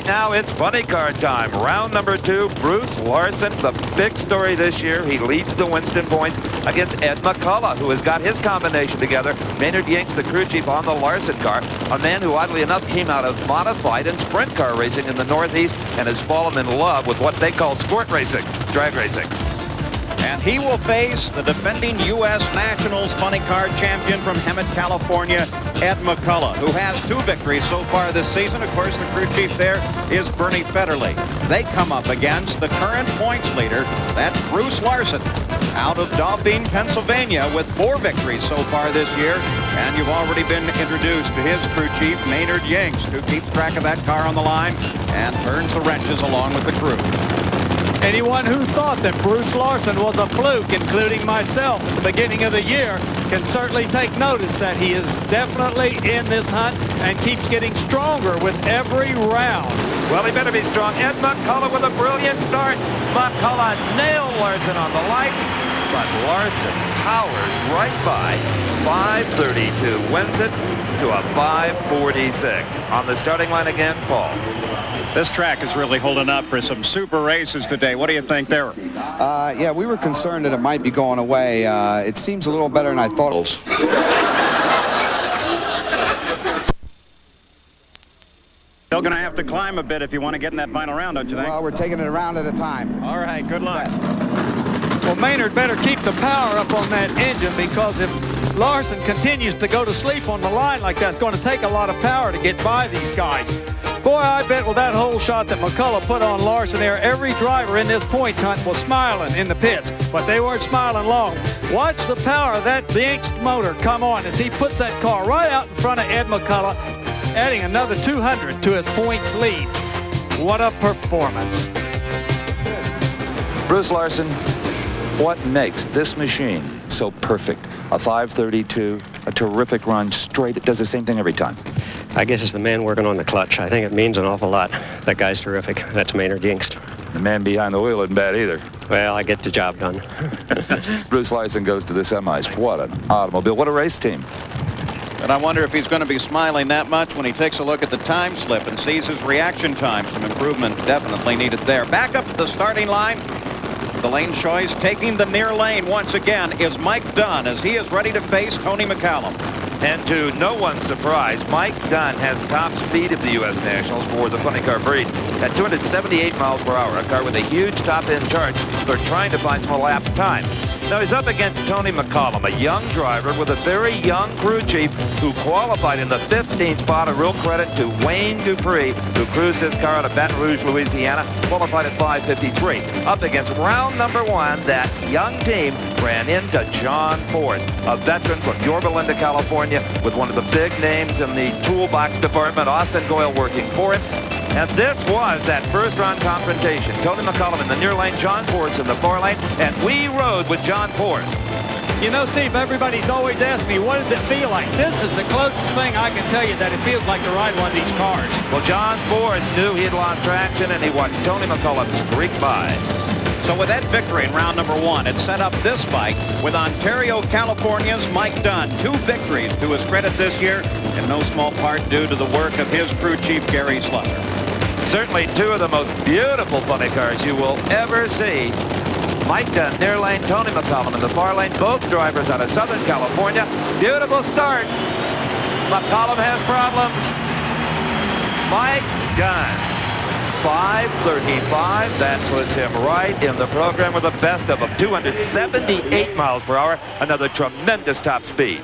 right now, it's funny car time. Round number 2, Bruce Larson, the big story this year. He leads the Winston points against Ed McCallum, who has got his combination together. Maynard YINGST, the crew chief on the Larson car, a man who oddly enough came out of modified and sprint car racing in the Northeast and has fallen in love with what they call sport racing, drag racing. And he will face the defending U.S. Nationals funny car champion from Hemet, California, Ed McCallum, who has 2 victories so far this season. Of course, the crew chief there is Bernie Federley. They come up against the current points leader, that's Bruce Larson, out of Dauphin, Pennsylvania, with 4 victories so far this year. And you've already been introduced to his crew chief, Maynard YINGST, who keeps track of that car on the line and turns the wrenches along with the crew. Anyone who thought that Bruce Larson was a fluke, including myself at the beginning of the year, can certainly take notice that he is definitely in this hunt and keeps getting stronger with every round. Well, he better be strong. Ed McCallum with a brilliant start. McCallum nailed Larson on the lights, but Larson powers right by. 5:32 wins it to a 5:46. On the starting line again, Paul. This track is really holding up for some super races today. What do you think there? Yeah, we were concerned that it might be going away. It seems a little better than I thought. Still going to have to climb a bit if you want to get in that final round, don't you think? Well, we're taking it a round at a time. All right, good luck. Well, Maynard better keep the power up on that engine, because if Larson continues to go to sleep on the line like that, it's going to take a lot of power to get by these guys. Boy, I bet with that whole shot that McCullough put on Larson there, every driver in this points hunt was smiling in the pits, but they weren't smiling long. Watch the power of that YINGST motor come on as he puts that car right out in front of Ed McCullough, adding another 200 to his points lead. What a performance. Bruce Larson, what makes this machine so perfect? A 5:32, a terrific run, straight. It does the same thing every time. I guess it's the man working on the clutch. I think it means an awful lot. That guy's terrific. That's Maynard YINGST. The man behind the wheel isn't bad either. Well, I get the job done. Bruce Larson goes to the semis. What an automobile. What a race team. And I wonder if he's going to be smiling that much when he takes a look at the time slip and sees his reaction time. Some improvement definitely needed there. Back up to the starting line. The lane choice taking the near lane once again is Mike Dunn, as he is ready to face Tony McCallum. And to no one's surprise, Mike Dunn has top speed of the U.S. Nationals for the funny car breed at 278 miles per hour, a car with a huge top-end charge. They're trying to find some elapsed time. Now he's up against Tony McCallum, a young driver with a very young crew chief who qualified in the 15th spot. A real credit to Wayne DUPUY, who cruised this car out of Baton Rouge, Louisiana, qualified at 5:53. Up against round number 1, that young team ran into John Force, a veteran from Yorba, California, with one of the big names in the toolbox department, Austin COIL, working for him. And this was that first-round confrontation. Tony McCallum in the near lane, John Force in the far lane, and we rode with John Force. You know, Steve, everybody's always asked me, what does it feel like? This is the closest thing I can tell you that it feels like to ride one of these cars. Well, John Force knew he had lost traction, and he watched Tony McCallum streak by. So with that victory in round number 1, it set up this fight with Ontario, California's Mike Dunn. 2 victories to his credit this year, in no small part due to the work of his crew chief, Gary Slaughter. Certainly 2 of the most beautiful funny cars you will ever see. Mike Dunn, near lane, Tony McCallum in the far lane, both drivers out of Southern California. Beautiful start. McCallum has problems. Mike Dunn, 5:35. That puts him right in the program with the best of them. 278 miles per hour. Another tremendous top speed.